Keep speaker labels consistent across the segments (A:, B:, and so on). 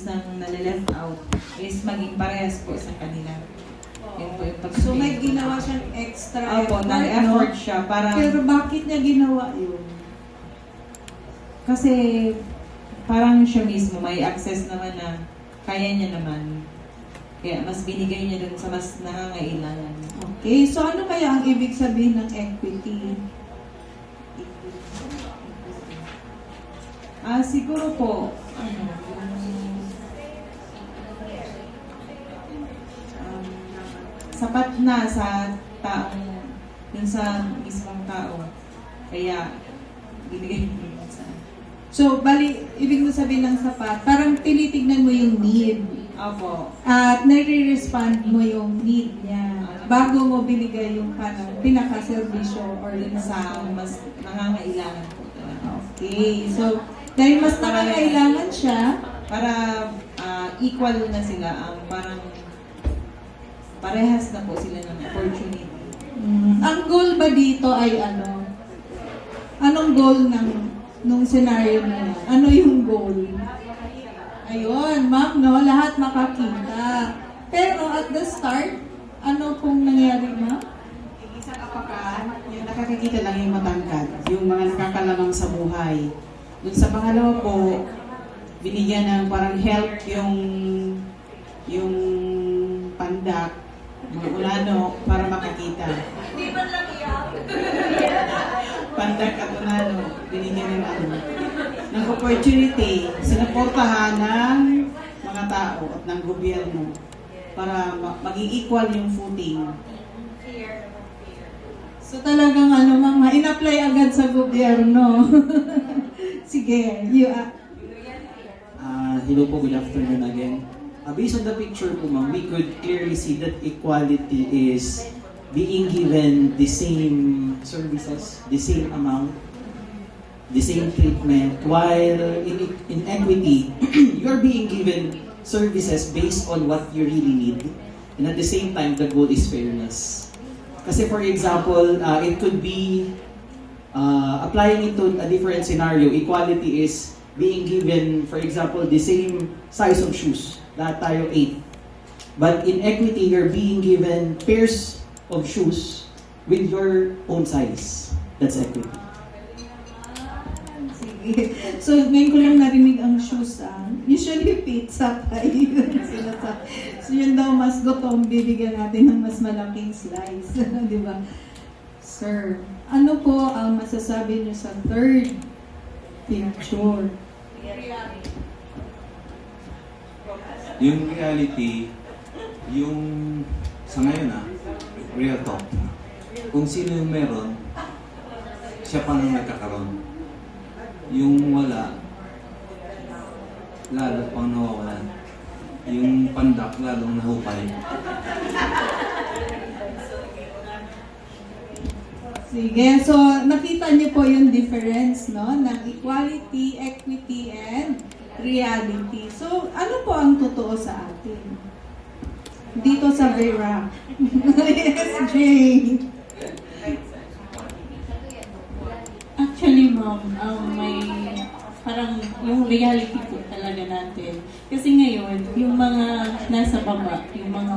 A: isang nalileft out is maging parehas po sa kanila. Yun po yung
B: So may ginawa siyang extra
A: Opo,
B: effort,
A: nag-effort
B: no?
A: siya para...
B: Pero bakit niya ginawa yun?
A: Kasi parang siya mismo may access naman na kaya niya naman. Kaya mas binigay niya dun sa mas nangangailangan.
B: Okay, so ano kaya ang ibig sabihin ng equity?
A: Siguro po, sapat na sa taong, dun sa mismong tao. Kaya, binigay mo sa...
B: So, bali, ibig mo sabihin ng sapat, parang tinitignan mo yung need.
A: Opo.
B: At nare-respond mo yung need niya bago mo binigay yung pinaka-servisyo or dun
A: Sa
B: sa...
A: mas nangangailangan po talaga.
B: Okay, so dahil mas nangangailangan siya,
A: Para equal na sila, parang parehas na po sila ng opportunity.
B: ang goal ba dito ay ano? Anong goal nung scenario na yan? Ano yung goal? Ayun, ma'am, no? Lahat makakita. Pero at the start, ano pong nangyari, ma'am?
C: Isang apakan, yung nakakakita lang yung matangkad, yung mga nakakalamang sa buhay. Doon sa pangalawa po, binigyan ng parang help yung pandak, mga ulano, para makakita.
B: Hindi man lang iyak.
C: Pandak at ulano, binigyan ng opportunity, sinuportahan ng mga tao at ng gobyerno para maging equal yung footing.
B: So talagang ano, ma'am, in-apply agad sa gobyerno. Sige,
D: Hello po, good afternoon again. Based on the picture po ma'am, we could clearly see that equality is being given the same services, the same amount, the same treatment, while in equity, you are being given services based on what you really need, and at the same time, the goal is fairness. Kasi for example, it could be applying into a different scenario. Equality is being given, for example, the same size of shoes. Lahat tayo 8. But in equity, you're being given pairs of shoes with your own size. That's equity.
B: sige. So ngayon ko lang narinig ang shoes, usually pizza pie. So yun daw mas gutom, bibigyan natin ng mas malaking slice. Di ba? Sir, ano po ang masasabi niyo sa third picture?
E: Yung reality, yung sa ngayon real talk. Kung sino yung meron, siya pa nang nagkakaroon. Yung wala, lalo pang nawawalan. Yung pandak, lalong nahupay.
B: Sige, so nakita niyo po yung difference, no? Ng equality, equity, and reality. So, ano po ang totoo sa atin? Dito sa Vera. Yes, Jane.
F: Actually, ma'am, may parang yung reality po talaga natin. Kasi ngayon, yung mga nasa baba, yung mga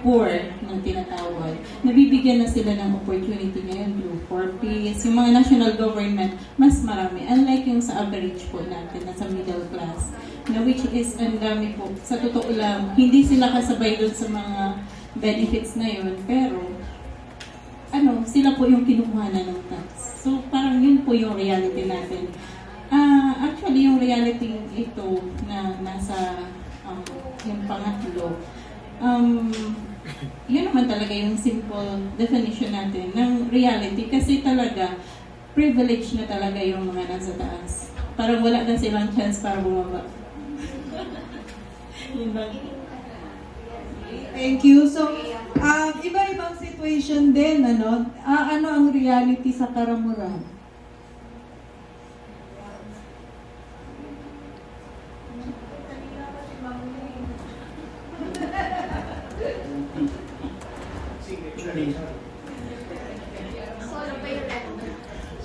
F: poor ng tinatawag, nabibigyan na sila ng opportunity ngayon through 4Ps. Yung mga national government, mas marami. Unlike yung sa average po natin, nasa middle class, na which is ang dami po. Sa totoo lang, hindi sila kasabay doon sa mga benefits na yun, pero sila po yung kinukuha na ng tax. So, parang yun po yung reality natin. Actually, yung reality ito na nasa yung pangatlo, yun naman talaga yung simple definition natin ng reality kasi talaga, privilege na talaga yung mga nasa taas. Parang wala na silang chance para bumaba. Yun lang.
B: Thank you. So, iba-ibang situation din, ano? Ano ang reality sa Karamuran?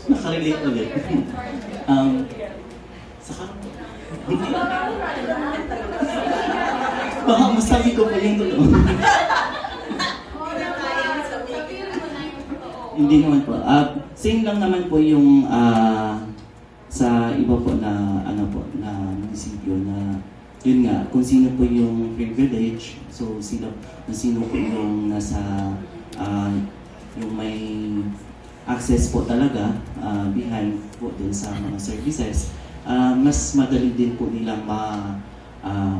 D: Nakarelate ulit. Sa
G: Baka masabi ko pa yung totoo. Hindi naman po. Same lang naman po yung sa iba po na na munisipyo na yun nga, kung sino po yung privilege, so sino po yung nasa yung may access po talaga behind po din sa mga services, mas madali din po nilang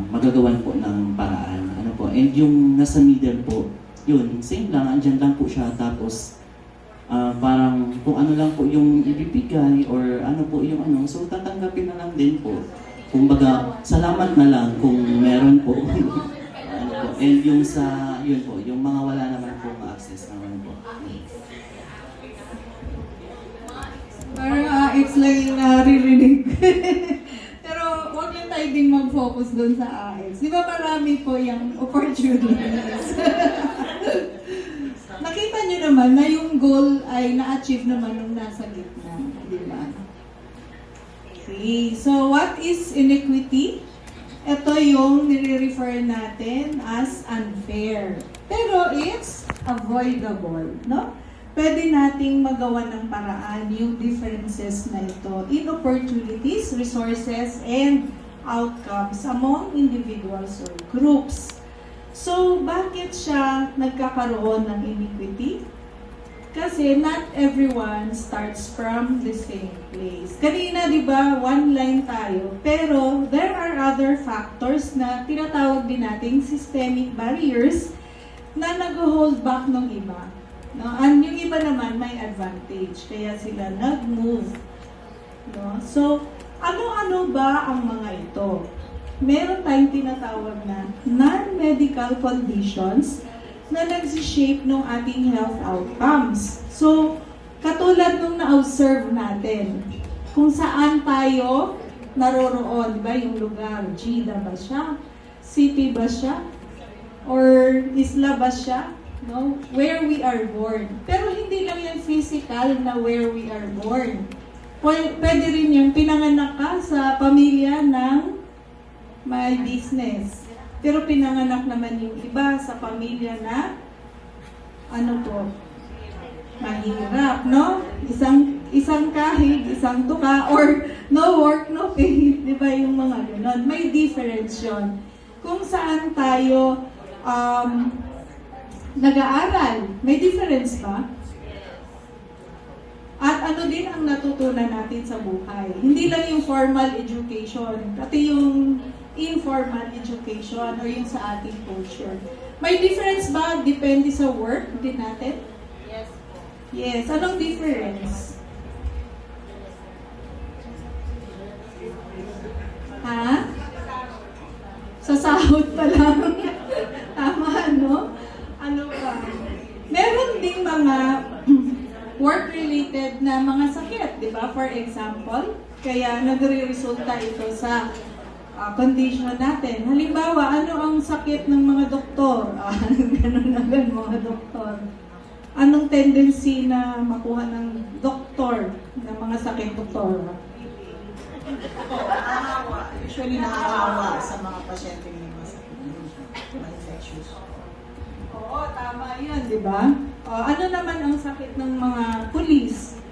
G: magagawan po ng paraan. Ano po, and yung nasa middle po, yun, same lang, andyan lang po siya, tapos parang kung ano lang po yung ibibigay or ano po yung ano, so tatanggapin na lang din po. Kumbaga, salamat na lang kung meron po. Ano po. And yung sa, yun po, yung mga wala naman po ma-access naman po.
B: Parang AX lang yung naririnig. Pero wag lang tayo din mag-focus doon sa AX. Di ba marami po yung opportunities? Nakita niyo naman na yung goal ay na-achieve naman nung nasa gitna. Di ba? Okay. So, what is inequity? Ito yung nire-refer natin as unfair. Pero it's avoidable, no? Pwede nating magawa ng paraan yung differences na ito in opportunities, resources, and outcomes among individuals or groups. So, bakit siya nagkakaroon ng inequity? Kasi not everyone starts from the same place. Kanina, di ba, one line tayo, pero there are other factors na tinatawag din nating systemic barriers na nag-hold back ng iba. No? And yung iba naman may advantage, kaya sila nag-move. No? So, ano-ano ba ang mga ito? Meron tayong tinatawag na non-medical conditions na nagsishape ng ating health outcomes. So, katulad nung na-observe natin, kung saan tayo naroroon, ba yung lugar, GIDA ba siya? City ba siya? Or isla ba siya? No? Where we are born. Pero hindi lang yung physical na where we are born. Pwede rin yung pinanganak ka sa pamilya ng may business. Pero pinanganak naman yung iba sa pamilya na mahirap, no? Isang kahig, isang tuka, or no work, no pay. Di ba yung mga ganon? May difference yun. Kung saan tayo nag-aaral, may difference ba? At ano din ang natutunan natin sa buhay? Hindi lang yung formal education, pati yung informal education or yung sa ating culture. May difference ba? Depende sa work din natin? Yes. Yes. Anong difference? Ha? Sa sahod pa lang. Tama, no? Ano ba? Meron ding mga work-related na mga sakit, di ba? For example, kaya nagre-resulta ito sa condition natin. Halimbawa, ano ang sakit ng mga doktor? Ganun na ganun mga doktor. Anong tendency na makuha ng doktor ng mga sakit doktor?
C: Usually nakakawa sa mga pasyente may masakit, mga infectious.
B: Oo, tama yun, di ba? Ano naman ang sakit ng mga pulis?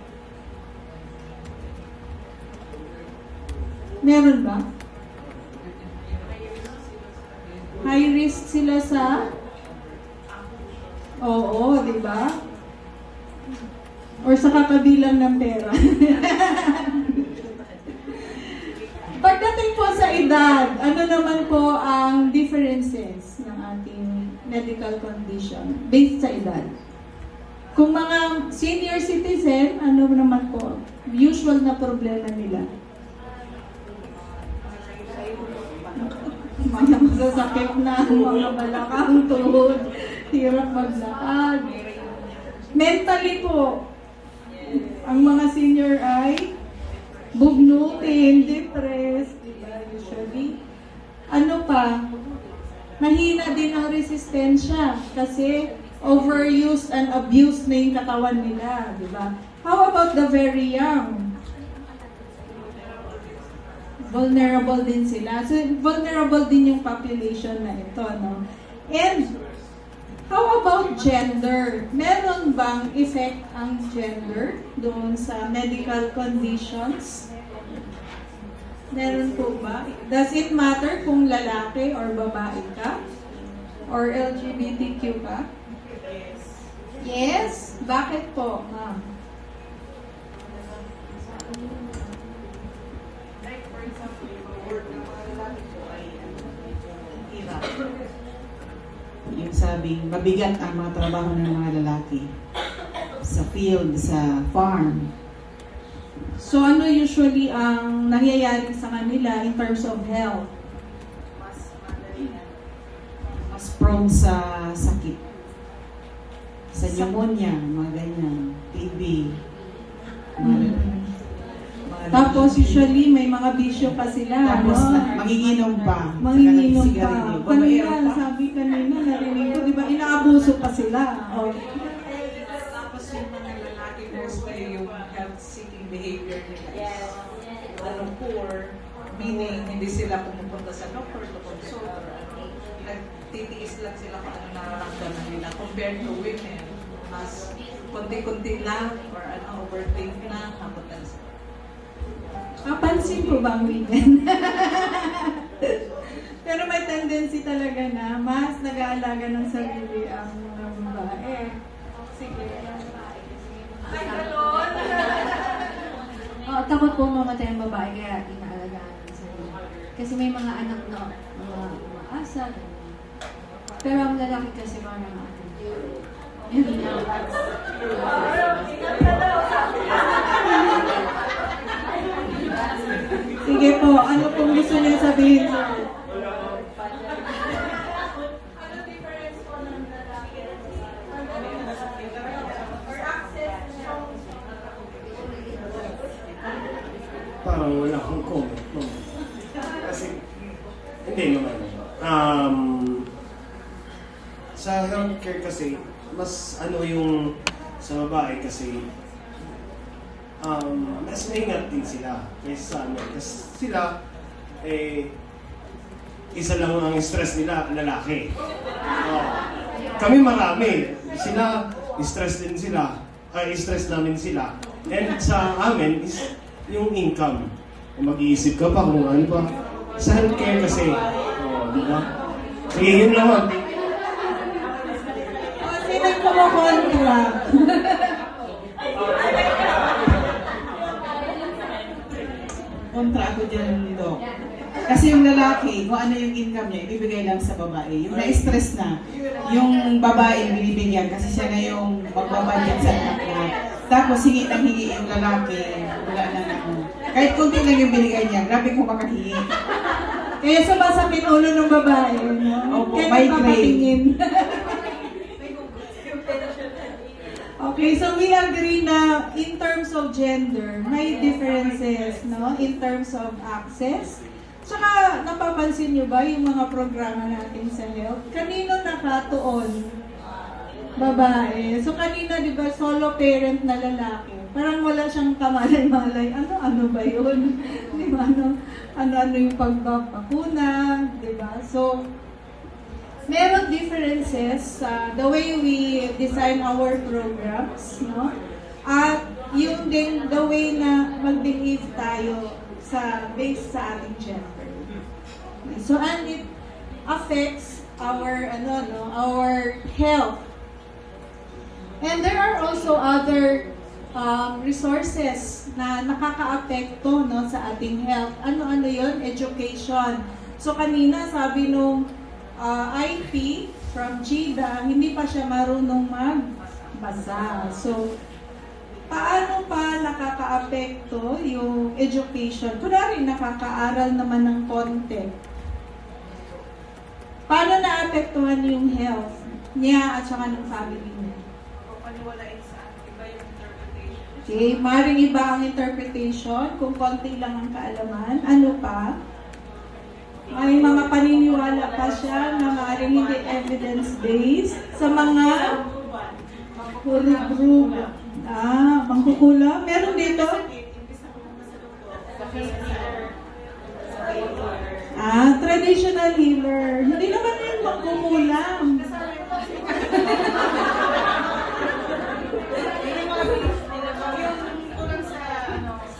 B: Meron ba? High risk sila sa... Oo, di ba? Or sa kakabilang ng pera. Pagdating po sa edad, ano naman po ang differences ng ating medical condition based sa edad? Kung mga senior citizen, ano naman po? Usual na problema nila. Mga masasakit na, mga balakang tuhod, hirap maglakad. Mentally po, ang mga senior ay bugnutin, depressed, diba, usually. Ano pa? Mahina din ang resistensya kasi overused and abused na yung katawan nila, di ba? How about the very young? vulnerable din sila. So, vulnerable din yung population na ito, no? And, how about gender? Meron bang effect ang gender doon sa medical conditions? Meron po ba? Does it matter kung lalaki or babae ka? Or LGBTQ ka? Yes? Bakit po, ma'am?
C: Yung sabing mabigat ang mga trabaho ng mga lalaki sa field, sa farm.
B: So, ano usually ang nangyayari sa kanila in terms of health?
C: Mas prone sa sakit. Sa pneumonia, mga ganyan, TB.
B: Tapos, usually, may mga bisyo pa sila.
C: Tapos,
B: no?
C: manginginom pa.
B: Manginginom pa.
C: Sigarilyo.
B: Kanina,
C: Babaero pa.
B: sabi kanina, narinig ko, di ba, inaabuso pa sila. Oh.
H: Tapos yung mga lalaki mostly yung health-seeking behavior nila is poor, meaning hindi sila pumupunta sa doctor to consult or nagtitiis lang sila kung ano nararamdaman nila compared to women, mas konti-konti lang or overthink na, hamutan sila.
B: Kapansin ko ba ang women? Pero may tendency talaga na mas nag-aalaga ng sarili ang mga babae. Sige. Ay, gano'n!
I: Takot po mamatay ang babae kaya inaalagaan ng sarili. Kasi may mga anak na mga umaasa. Pero ang lalaki kasi parang yun lang.
B: Sige po, ano pong gusto niyo sabihin, sir?
J: Parang wala akong comment. No? Kasi, hindi naman. Sa healthcare kasi, mas ano yung sa babae kasi, mas maingat din sila kaysa sa amin. Kasi sila, isa lang ang stress nila, lalaki. Kami marami. Sila, stress din sila. Stress namin sila. And sa amin, is yung income. Mag-iisip ka pa kung ano pa. Sa healthcare kasi, di ba? Sige, yun naman.
B: Sino kumukontra?
C: Kontra ako dyan, Doc. Kasi yung lalaki, kung ano yung income niya, ibibigay lang sa babae. Yung na-stress na, yung babae binibigyan kasi siya na yung magbabudget sa anak niya. Tapos hingi ng hingi yung lalaki, wala na ako. Kahit konti lang yung binigay niya, grabe kung makahingi.
B: Kaya sumasakit ulo ng babae, no?
C: Opo,
B: Kaya
C: by
B: napapatingin. Okay, so we agree na in terms of gender, may differences, no? In terms of access. Tsaka, napapansin nyo ba yung mga programa natin sa health? Kanino nakatuon? Babae. So, kanina, di ba, solo parent na lalaki. Parang wala siyang kamalay-malay. Ano ba yun? Di ba, ano yung pagbabakuna? Di ba? So, meron differences sa the way we design our programs, no? At yung din the way na mag-believe tayo sa based sa ating gender. So, and it affects our our health. And there are also other resources na nakaka-apekto, no, sa ating health. Ano yon? Education. So, kanina sabi nung IP from GIDA, hindi pa siya marunong magbasa. So, paano pa nakaka-apekto yung education? Kunwari, nakaka-aral naman ng konti. Paano na-apektuhan yung health niya at saka ng family niya? Okay, maaaring iba ang interpretation kung konti lang ang kaalaman. Ano pa? May mga paniniwala pa siya na maaaring hindi evidence-based sa mga hurug-rug. Mangkukula. Meron dito? Traditional healer. Hindi naman yun magkumulang.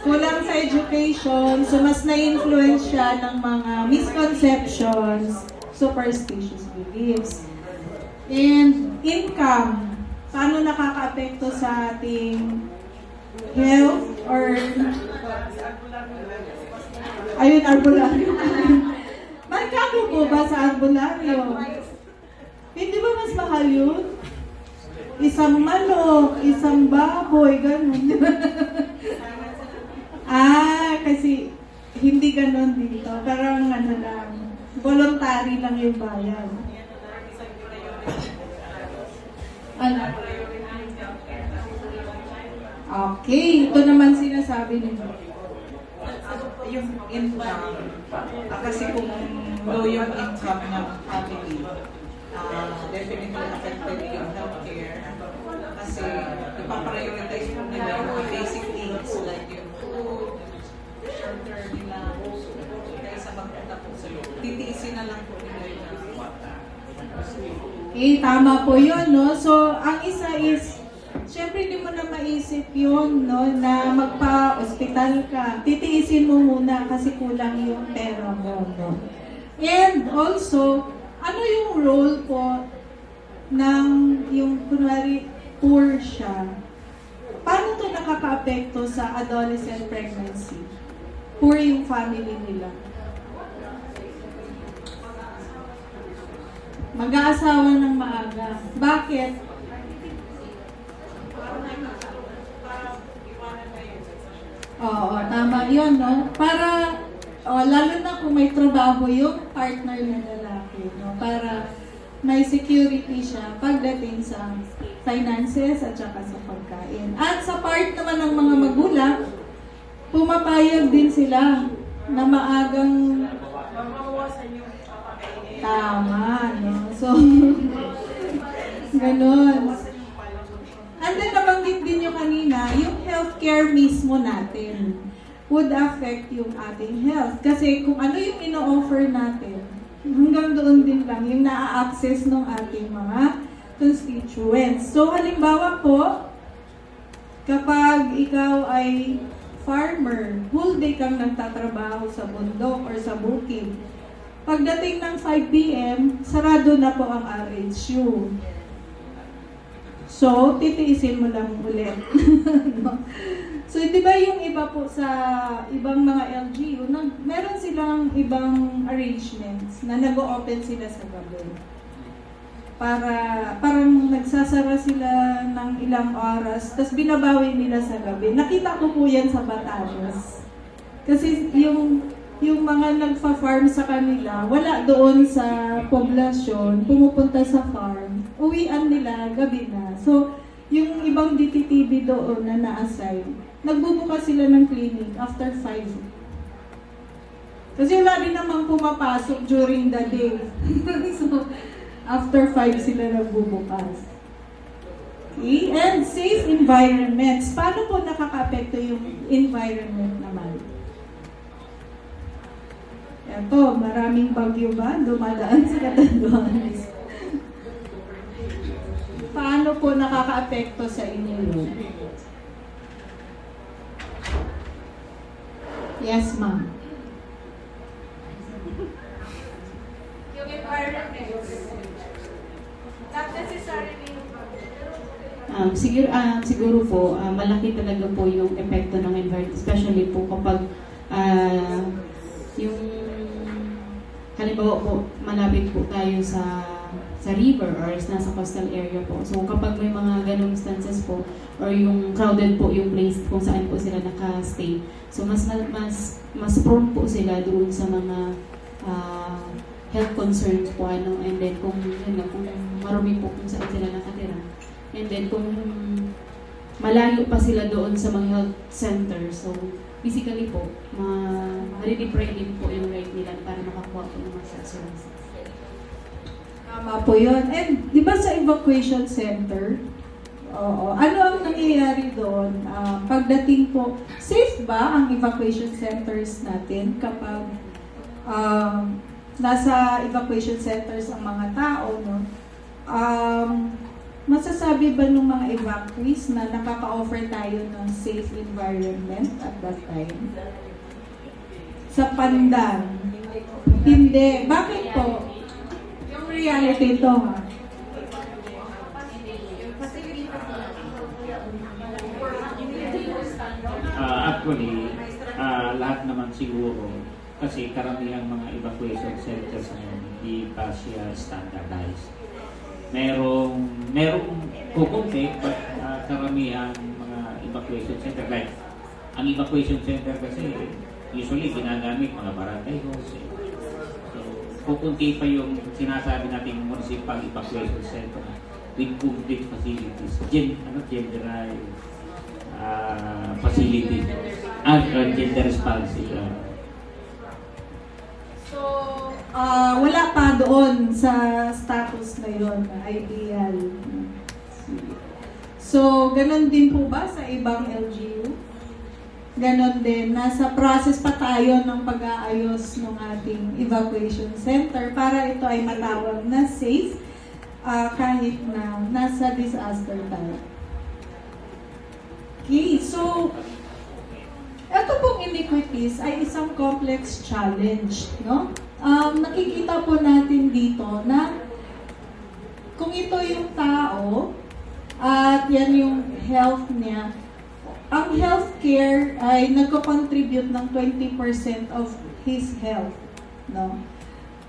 B: Kulang sa education, so mas na-influence siya ng mga misconceptions, superstitious beliefs. And income, paano nakaka-apekto sa ating health or ayun, albularyo. Magkano po ba sa albularyo? Hindi ba mas mahal yun? Isang manok, isang baboy, ganun. Kasi hindi ganun dito. Parang ano lang, voluntary lang yung bayan. Ano? Okay, ito naman sinasabi nila.
H: Yung income, kasi kung low yung income ng family, definitely affected yung healthcare. Kasi ipaprioritize po nila yung mga basic needs like yung food, shelter nila, kaysa magpunta po sa titiisin na lang po nila yung
B: Tama po yun, no? So, ang isa is, syempre hindi mo na maisip yun, no? Na magpa-hospital ka. Titiisin mo muna kasi kulang yung pera mo, no? And also, ano yung role po ng yung, kunwari, poor siya? Paano to nakaka-apekto sa adolescent pregnancy? Poor yung family nila. Mag-aasawa ng maaga. Bakit? Oo, tama yun, no? Para, lalo na kung may trabaho yung partner na lalaki, no? Para may security siya pagdating sa finances at saka sa pagkain. At sa part naman ng mga magulang, pumapayag din sila na maagang tama, no? So, ganun. And then, nabanggit din nyo kanina, yung healthcare mismo natin would affect yung ating health. Kasi kung ano yung ino-offer natin, hanggang doon din lang yung na-access ng ating mga constituents. So, halimbawa po, kapag ikaw ay farmer, whole day kang nagtatrabaho sa bundok or sa bukid, pagdating ng 5 p.m., sarado na po ang RHU. So, titiisin mo lang ulit. No? So, di ba yung iba po sa ibang mga LGU, meron silang ibang arrangements na nag-o-open sila sa gabi. Parang nagsasara sila ng ilang oras, tapos binabawi nila sa gabi. Nakita ko po yan sa Batangas. Kasi yung mga nagfa-farm sa kanila, wala doon sa poblasyon, pumupunta sa farm, uwian nila, gabi na. So, yung ibang DTTB doon na na-assign, nagbubukas sila ng clinic after 5. Kasi wala rin namang pumapasok during the day. So, after 5 sila nagbubukas. Okay? And safe environments. Paano po nakaka-apekto yung environment naman? Ito, maraming bagyo ba dumadaan sa Catanduanes? Paano po nakaka-apekto sa inyo yun? Yes, ma'am.
I: Yung environment, not necessarily
K: siguro po, malaki talaga po yung epekto ng environment, especially po kapag yung halimbawa po, malapit po tayo sa river or nasa coastal area po. So kapag may mga ganong instances po or yung crowded po yung place kung saan po sila naka-stay, so mas prone po sila doon sa mga health concerns po and then kung marumi po kung saan sila nakatira. And then kung malayo pa sila doon sa mga health center, so physically po, ma-redeprive din po yung right nila para makakuha po ng mga services.
B: Tama po yun. And di ba sa evacuation center, ano ang nangyayari doon? Pagdating po, safe ba ang evacuation centers natin kapag nasa evacuation centers ang mga tao, no? Masasabi ba ng mga evacuees na nakaka-offer tayo ng safe environment at that time? Sa Pandan, hindi. Bakit po? Yung reality ito, ha?
L: Actually, lahat naman siguro kasi karamihang mga evacuation centers ngayon hindi pa siya standardized. Merong kukunti but karamihang mga evacuation center like ang evacuation center kasi usually ginagamit mga barangay halls. So, kukunti pa yung sinasabi nating municipal evacuation center with complete facilities. General facility and gender responsive.
B: So, wala pa doon sa status na yun, na ideal. So, ganun din po ba sa ibang LGU? Ganon din, nasa process pa tayo ng pag-aayos ng ating evacuation center para ito ay matawag na safe kahit na nasa disaster tayo. Okay, so ito pong iniquities ay isang complex challenge, no? Nakikita po natin dito na kung ito yung tao at yan yung health niya, ang healthcare ay nagko-contribute ng 20% of his health, no?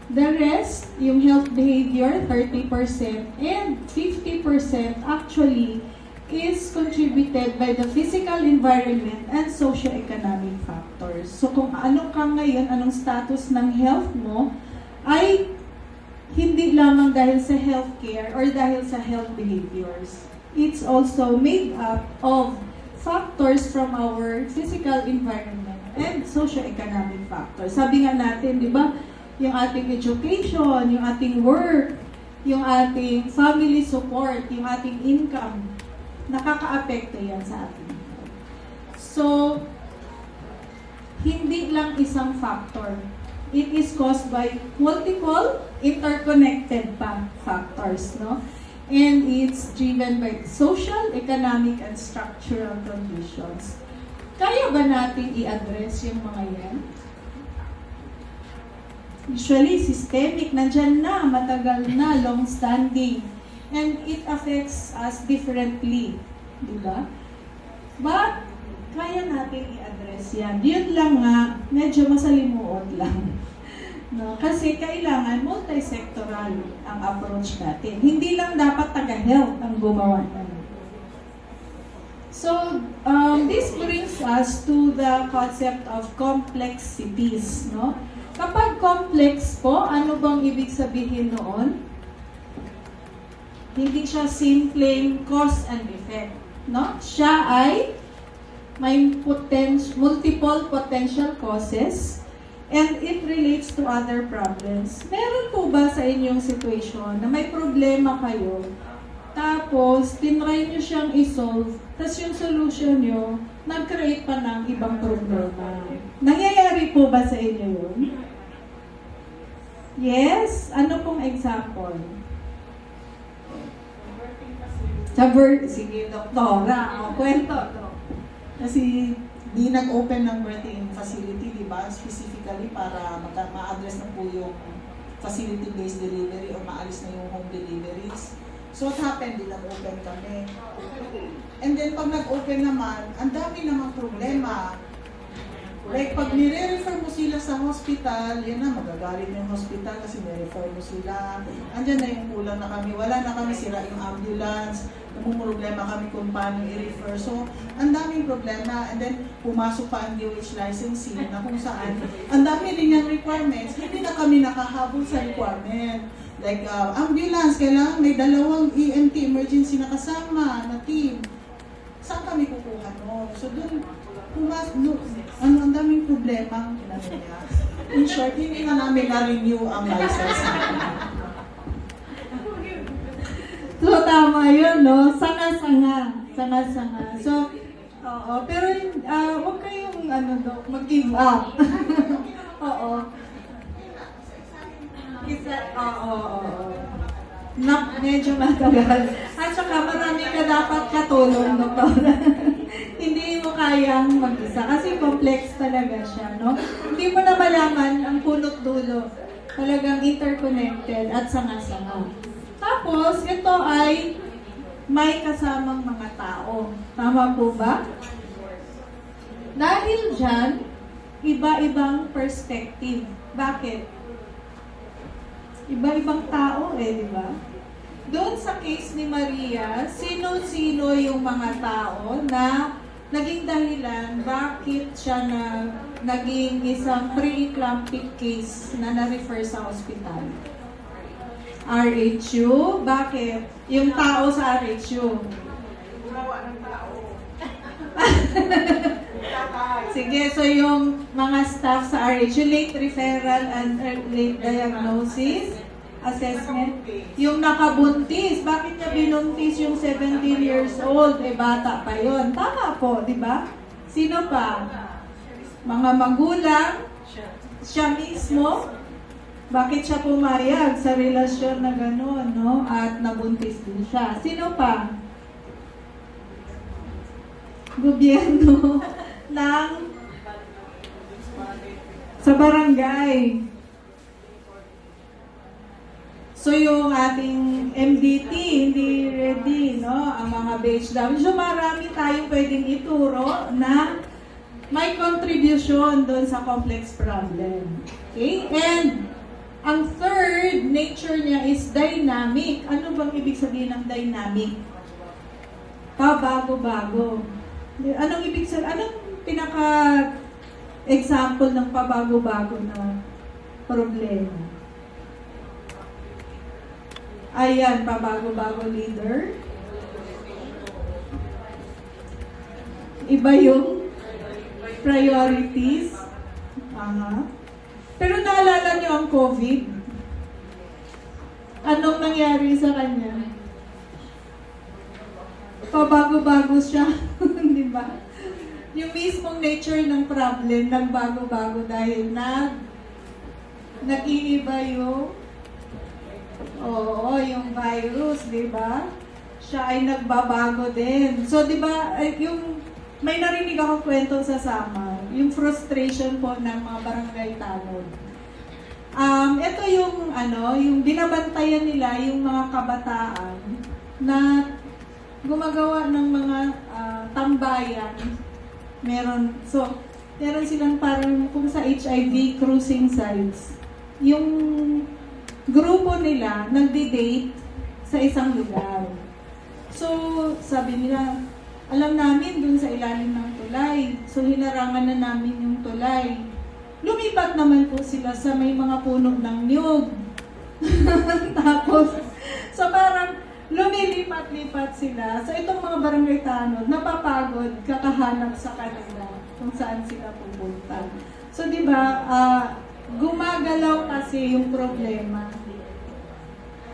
B: The rest, yung health behavior, 30%, and 50% actually is contributed by the physical environment and socio-economic factors. So kung ano ka ngayon, anong status ng health mo, ay hindi lamang dahil sa healthcare or dahil sa health behaviors. It's also made up of factors from our physical environment and socio-economic factors. Sabi nga natin, di ba, yung ating education, yung ating work, yung ating family support, yung ating income, nakaka-apekto yan sa atin. So, hindi lang isang factor. It is caused by multiple interconnected factors, no? And it's driven by social, economic, and structural conditions. Kaya ba natin i-address yung mga yan? Usually, systemic, nandyan na, matagal na, long-standing. And it affects us differently. Diba? But, kaya natin i-address yan. Yun lang nga, medyo masalimuot lang. No? Kasi kailangan multi-sectoral ang approach natin. Hindi lang dapat taga-health ang gumawa yan. So, this brings us to the concept of complexities. No? Kapag complex po, ano bang ibig sabihin noon? Hindi siya simpleng cause and effect, no? Siya ay may multiple potential causes and it relates to other problems. Meron po ba sa inyong situation na may problema kayo, tapos tinry nyo siyang isolve, tapos yung solution nyo, nag-create pa ng ibang problema? Nangyayari po ba sa inyo yun? Yes? Ano pong example? Sige, doktora. Kwento.
M: Kasi di nag-open ng birthing facility, di ba? Specifically para ma-address na po yung facility-based delivery o maalis na yung home deliveries. So what happened? Di nag-open kami. And then pag nag-open naman, ang dami namang problema. Like, pag nire-refer mo sila sa hospital, yun na, magagalit na yung hospital kasi nire-refer mo sila. Andyan na yung kulang na kami. Wala na kami, sira yung ambulance. Namumroblema kami kung paano i-refer. So, ang daming problema. And then, pumasok pa ang DOH licensing na kung saan, ang dami rin yung requirements. Hindi na kami nakahabol sa requirement. Like, ambulance, kailangan may 2 EMT emergency na kasama na team. Saan kami kukuha no? So, doon, ang daming problema ang niya. In short, hindi na namin na-renew ang license.
B: So, tama yun, no? Sanga-sanga. So, oo. Pero, huwag kayong, mag-give up. Oo. Oo. Medyo matagal. At saka marami ka dapat katulong, doktor. Hindi mo kayang mag-isa kasi complex talaga siya, no? Hindi mo na malaman ang punot dulo. Talagang interconnected at sanga-sanga. Tapos, ito ay may kasamang mga tao. Tama po ba? Dahil dyan, iba-ibang perspective. Bakit? Iba-ibang tao di ba? Doon sa case ni Maria, sino-sino yung mga tao na naging dahilan bakit siya naging isang pre-eclamptic case na na-refer sa ospital? RHU? Bakit? Yung tao sa RHU. Sige, so yung mga staff sa RHU, late referral and late diagnosis, assessment. Yung nakabuntis, bakit niya binuntis yung 17 years old? Bata pa yon. Tama po, di ba? Sino pa? Mga magulang, siya mismo, bakit siya pumayag sa relasyon na gano'n, no? At nabuntis din siya. Sino pa? Gobyerno ng sa barangay. So yung ating MDT, hindi ready, no? Ang mga BHW. So marami tayong pwedeng ituro na may contribution doon sa complex problem. Okay? And ang third nature niya is dynamic. Ano bang ibig sabihin ng dynamic? Pabago-bago. Anong ibig sabihin? Anong pinaka-example ng pabago-bago na problema? Ayan, pabago-bago leader. Iba yung priorities. Pero naalala niyo ang COVID? Anong nangyari sa kanya? Pabago-bago siya. Di ba? Yung mismong nature ng problem, nagbago-bago dahil nag-iiba yung yung virus, di ba? Siya ay nagbabago din. So, di ba, yung may narinig ako kwento sa Samar, yung frustration po ng mga barangay tanod. Ito yung yung binabantayan nila yung mga kabataan na gumagawa ng mga tambayan. Meron silang parang kung sa HIV cruising sites. Yung grupo nila nagdi-date sa isang lugar. So, sabi nila, alam namin dun sa ilalim ng tulay. So, hinarangan na namin yung tulay. Lumipat naman po sila sa may mga puno ng niyog. Tapos, so parang lumilipat-lipat sila. So, itong mga barangay tanod, napapagod, kakahanap sa kanila kung saan sila pupunta. So, di ba, gumagalaw kasi yung problema.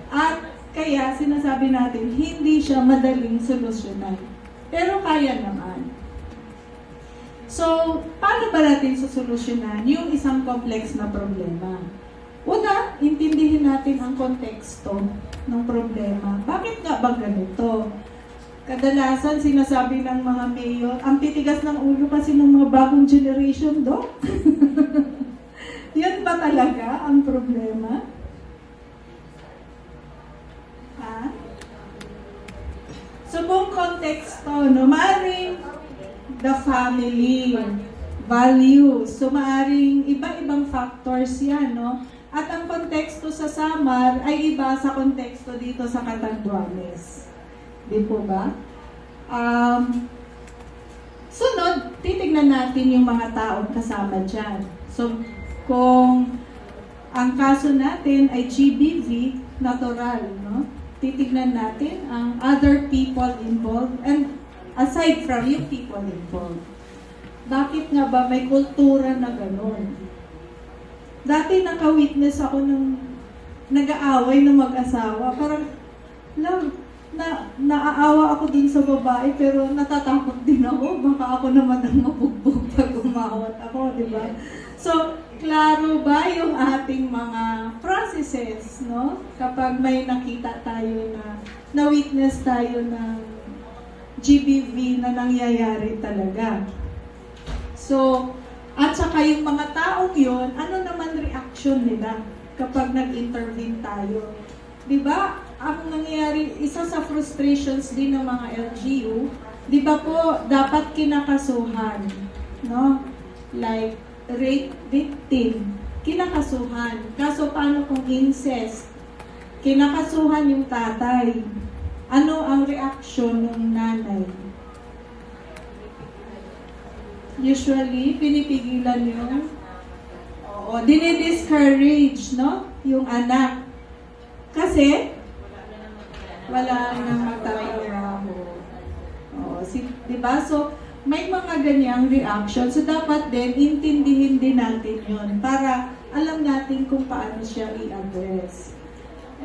B: At kaya sinasabi natin, hindi siya madaling solusyonan. Pero kaya naman. So, paano ba natin susolusyonan yung isang complex na problema? Una, intindihin natin ang konteksto ng problema. Bakit nga ba ganito? Kadalasan sinasabi ng mga mayor, ang titigas ng ulo kasi ng mga bagong generation, Dok. Yan ba talaga ang problema? So, kung konteksto, no, maaaring the family, values, so maaaring iba-ibang factors yan, no? At ang konteksto sa Samar ay iba sa konteksto dito sa Catanduanes. Di po ba? Sunod, titignan natin yung mga taong kasama dyan. So, kung ang kaso natin ay GBV, natural, no? Titignan natin ang other people involved and aside from yung people involved. Bakit nga ba may kultura na gano'n? Dati naka-witness ako ng nag-aaway ng mag-asawa. Parang, naaawa ako dun sa babae pero natatakot din ako. Baka ako naman ang mabugbog pag umawat ako, di ba? So, klaro ba yung ating mga processes, no? Kapag may nakita tayo na-witness tayo ng GBV na nangyayari talaga. So, at saka yung mga taong yon, ano naman reaction nila kapag nag-intervene tayo? Diba, ang nangyayari, isa sa frustrations din ng mga LGU, di ba po, dapat kinakasuhan, no? Like, rape victim, kinakasuhan. Kaso paano kung incest? Kinakasuhan yung tatay. Ano ang reaction ng nanay? Usually, pinipigilan yung dinidiscourage, no? Yung anak. Kasi, wala nang magtatrabaho. Diba? So, may mga ganyang reaction. So, dapat din, intindihin din natin yun para alam natin kung paano siya i-address.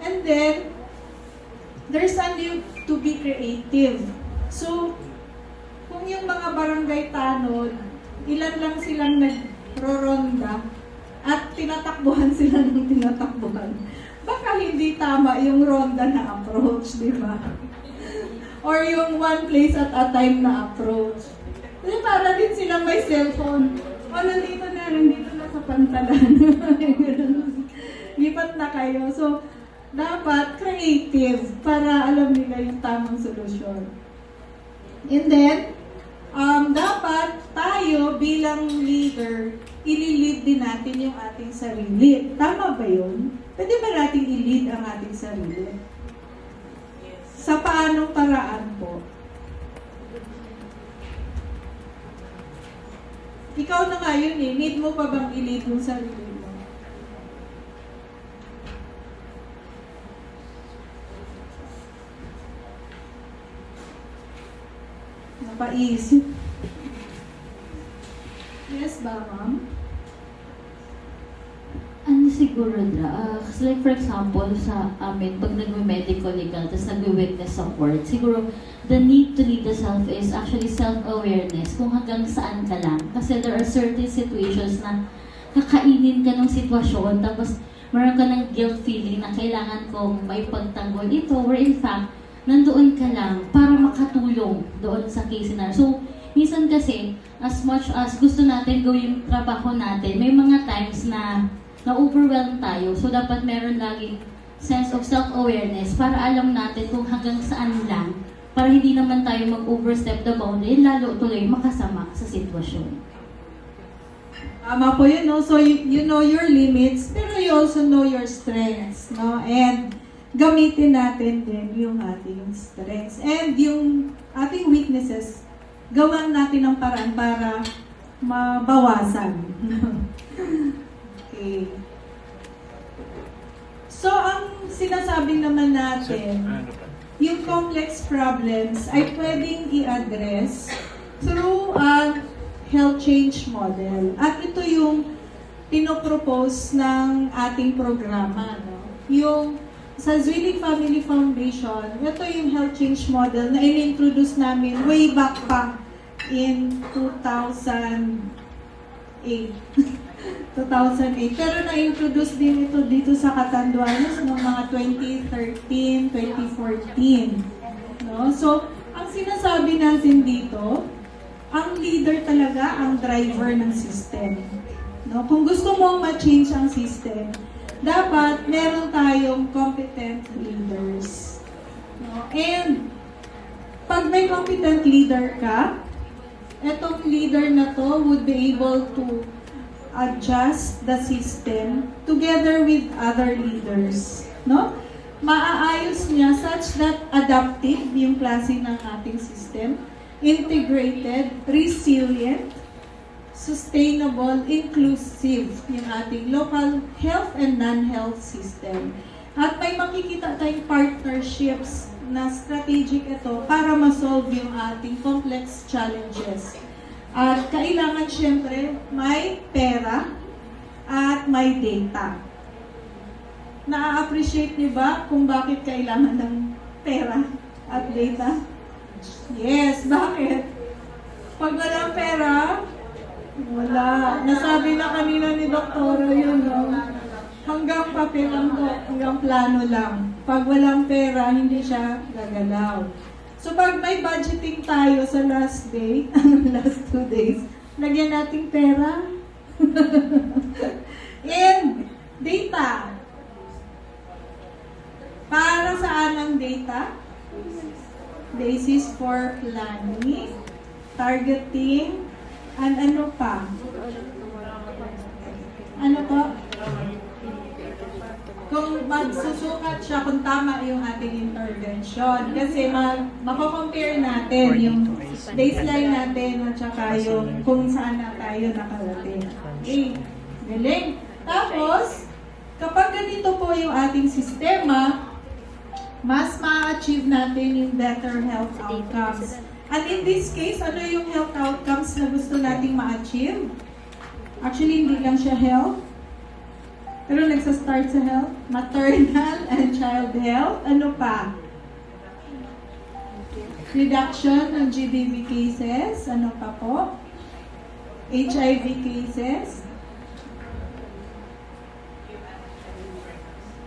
B: And then, there's a need to be creative. So, kung yung mga barangay tanod, ilan lang silang nagro-ronda at tinatakbuhan sila ng tinatakbuhan, baka hindi tama yung ronda na approach, di ba? Or yung one place at a time na approach. Kasi para din silang may cellphone. O, nandito na sa pantalan. Lipat na kayo. So, dapat creative para alam nila yung tamang solusyon. And then, dapat tayo bilang leader, i-lead din natin yung ating sarili. Tama ba yun? Pwede ba natin i-lead ang ating sarili? Sa paanong paraan po? Ikaw na nga yun eh. Need mo pa bang i-lead yung sarili mo? Napaisip. Yes ba, ma'am?
N: Ano siguro na, like for example, sa amin, pag nagme-medical legal, tapos nagwe-witness sa court, siguro, the need to lead the self is actually self-awareness kung hanggang saan ka lang. Kasi there are certain situations na kakainin ka ng sitwasyon, tapos meron ka ng guilt feeling na kailangan kong may pagtanggol ito, where in fact, nandoon ka lang para makatulong doon sa case na. So, minsan kasi, as much as gusto natin gawin yung trabaho natin, may mga times na na-overwhelm tayo. So, dapat meron laging sense of self-awareness para alam natin kung hanggang saan lang, para hindi naman tayo mag-overstep the boundary, lalo tuloy makasama sa sitwasyon.
B: Tama po yun, no? So, you know your limits, pero you also know your strengths, no? And gamitin natin din yung ating strengths. And yung ating weaknesses, gawan natin ng paraan para mabawasan. Okay. So, ang sinasabi naman natin, yung complex problems ay pwedeng i-address through a health change model. At ito yung pinopropose ng ating programa. No? Yung sa Zwillig Family Foundation, ito yung health change model na in-introduce namin way back pa in 2008. 2008. Pero na-introduce din ito dito sa Catanduanes noong mga 2013, 2014. No? So, ang sinasabi natin dito, ang leader talaga ang driver ng system. No? Kung gusto mong ma-change ang system, dapat meron tayong competent leaders. No? And, pag may competent leader ka, etong leader na to would be able to adjust the system together with other leaders. No? Maaayos niya such that adaptive yung klase ng ating system, integrated, resilient, sustainable, inclusive yung ating local health and non-health system. At may makikita tayong partnerships na strategic ito para ma-solve yung ating complex challenges. At kailangan syempre may pera at may data. Na-appreciate niyo ba kung bakit kailangan ng pera at data? Yes, bakit? Pag walang pera, Wala. Nasabi na kanina ni Doktora yun, no? Hanggang papel lang po, hanggang plano lang. Pag walang pera, hindi siya gagalaw. So pag may budgeting tayo sa last day, last 2 days, lagyan nating pera. And data. Para saan ang data? Basis for planning, targeting, and ano pa? Ano po? Kung magsusukat siya kung tama yung ating intervention. Kasi mako-compare natin yung baseline natin at saka yung kung saan na tayo nakarating. Okay, galing. Tapos, kapag ganito po yung ating sistema, mas ma-achieve natin yung better health outcomes. And in this case, ano yung health outcomes na gusto nating ma-achieve? Actually, hindi lang siya health. Pero nagsa-start sa health, maternal and child health. Ano pa? Reduction ng GBV cases. Ano pa po? HIV cases.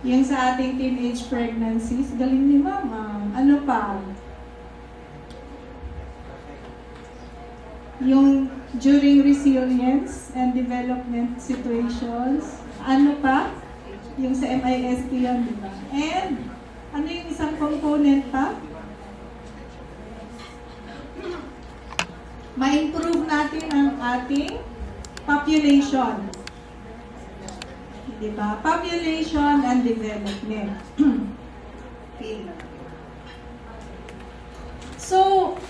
B: Yung sa ating teenage pregnancies. Galing ni Mama. Ano pa? Yung during resilience and development situations. Ano pa? Yung sa MISP yan, di ba? And, ano yung isang component pa? Ma-improve natin ang ating population. Di ba? Population and development. Okay. So,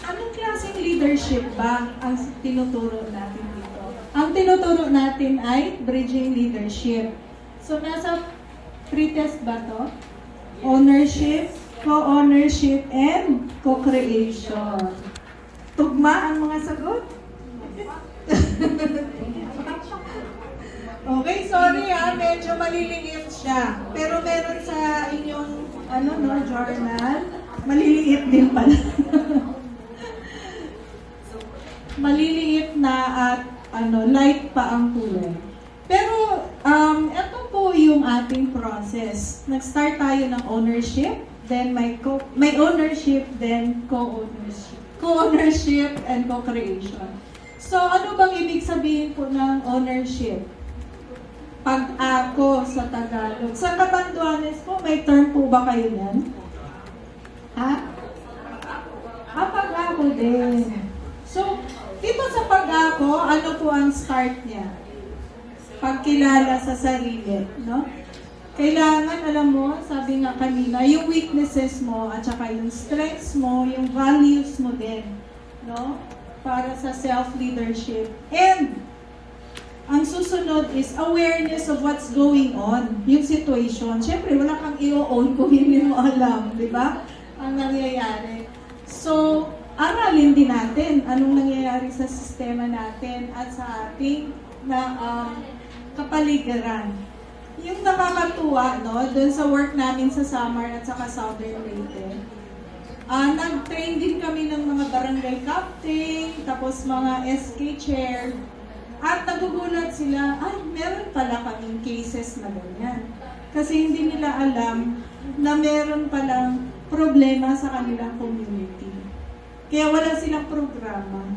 B: anong klaseng leadership ba ang tinuturo natin dito? Ang tinuturo natin ay bridging leadership. So, nasa pre-test ba to? Ownership, co-ownership, and co-creation. Tugma ang mga sagot? Okay, sorry medyo maliliit siya. Pero meron sa inyong journal, maliliit din pala. Maliliit na at light pa ang kulay. Pero ito po yung ating process. Nag-start tayo ng ownership, then may ownership, then co-ownership. Co-ownership and co-creation. So ano bang ibig sabihin po ng ownership? Pag-ako sa Tagalog. Sa Catanduanes po, may term po ba kayo yan? Ha? Pag-ako din. So, dito sa pag-ako, ano po ang start niya? Pagkilala sa sarili, no? Kailangan, alam mo, sabi nga kanina, yung weaknesses mo at saka yung strengths mo, yung values mo din, no? Para sa self-leadership. And, ang susunod is awareness of what's going on, yung situation. Siyempre, wala kang i-own kung hindi mo alam, di ba? Ang nangyayari. So, aralin din natin anong nangyayari sa sistema natin at sa ating kapaligiran. Yung nakakatuwa, no, doon sa work namin sa Samar at saka Southern Leyte, nag-train din kami ng mga barangay captain, tapos mga SK chair, at nagugulat sila, ay, meron pala kaming cases na ganyan. Kasi hindi nila alam na meron palang problema sa kanilang community. Kaya wala silang programa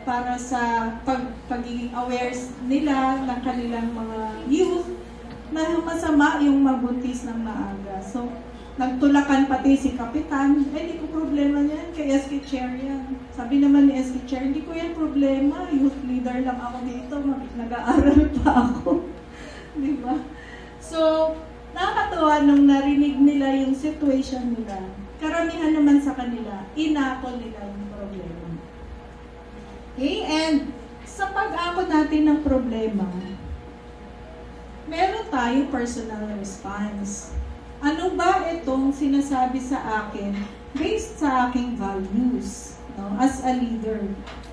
B: para sa pagiging aware nila ng kanilang mga youth na masama yung mabuntis ng maaga. So, nagtulakan pati si Kapitan, hindi ko problema yan, kay SK Chair yan. Sabi naman ni SK Chair, hindi ko yan problema, youth leader lang ako dito, nag-aaral pa ako. Diba? So, nakakatawa nung narinig nila yung situation nila. Karamihan naman sa kanila, inako nila yung problema. Okay, and sa pag-ako natin ng problema, meron tayong personal response. Ano ba itong sinasabi sa akin based sa aking values, no, as a leader?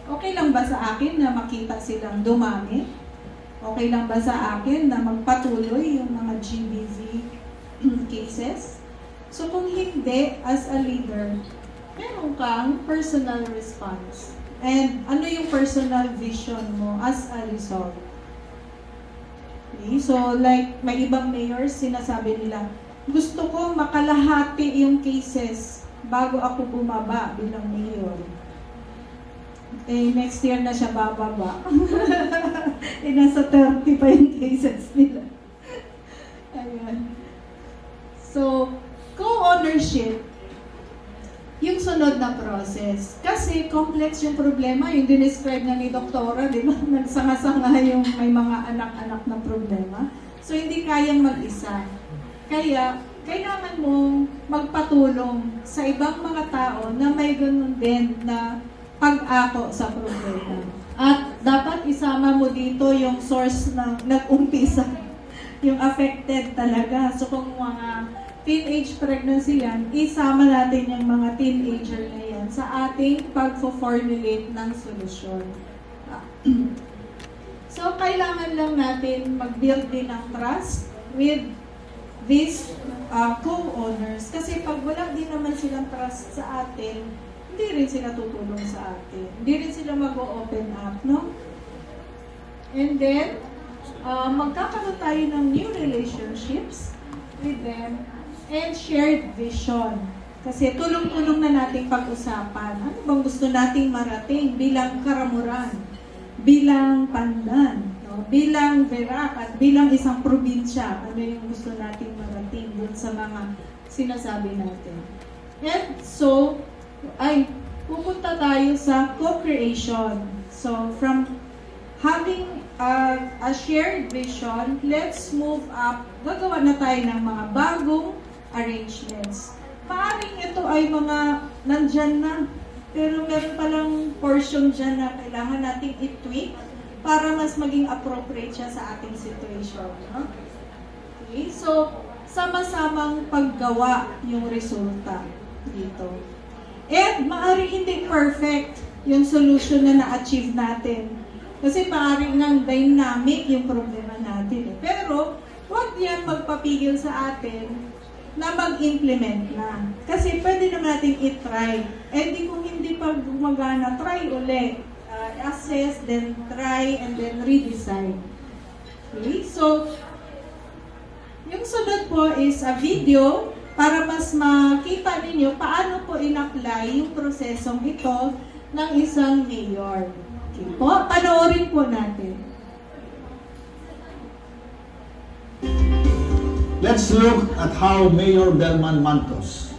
B: Okay lang ba sa akin na makita silang dumami? Okay lang ba sa akin na magpatuloy yung mga GBV cases? So kung hindi, as a leader, meron kang personal response. And ano yung personal vision mo as a result? Okay? So, like, may ibang mayors, sinasabi nila, gusto ko makalahati yung cases bago ako bumaba bilang mayor. Eh, next year na siya bababa. Eh, nasa 30 pa yung cases nila. Ayan. So, co-ownership, yung sunod na process. Kasi complex yung problema, yung dinescribe na ni Doktora, di ba? Nagsanga-sanga yung may mga anak-anak na problema. So, hindi kayang mag-isa. Kaya, kailangan mong magpatulong sa ibang mga tao na may ganun din na pag-ako sa problema. At dapat isama mo dito yung source ng nag-umpisa, yung affected talaga. So kung mga teenage pregnancy yan, isama natin yung mga teenager na yan sa ating pag-formulate ng solusyon. So kailangan lang natin mag-build din ng trust with these co-owners. Kasi pag wala din naman silang trust sa atin, hindi rin sila tutulong sa atin. Hindi rin sila mag-open up, no? And then, magkakaroon tayo ng new relationships with them and shared vision. Kasi tulong-tulong na nating pag-usapan. Ano bang gusto nating marating bilang Karamuran, bilang Pandan, no? Bilang Verac at bilang isang probinsya. Ano yung gusto nating marating dun sa mga sinasabi natin. And so, pupunta tayo sa co-creation. So, from having a shared vision, let's move up. Gagawa na tayo ng mga bagong arrangements. Maaring ito ay mga nandyan na, pero meron palang portion dyan na kailangan nating i-tweak para mas maging appropriate siya sa ating situation. No? Okay, so, sama-samang paggawa yung resulta dito. And maaari hindi perfect yung solution na na-achieve natin. Kasi maaari ng dynamic yung problema natin. Pero, huwag yan magpapigil sa atin na mag-implement na. Kasi pwede naman natin i-try. And kung hindi pa gumagana, try ulit. Assess, then try, and then redesign. Okay? So, yung sunod po is a video para mas makita ninyo paano po in-apply yung prosesong ito ng isang mayor. Okay po, panoorin po natin.
O: Let's look at how Mayor Belman Mantos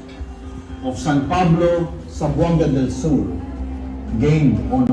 O: of San Pablo, Zamboanga del Sur gained on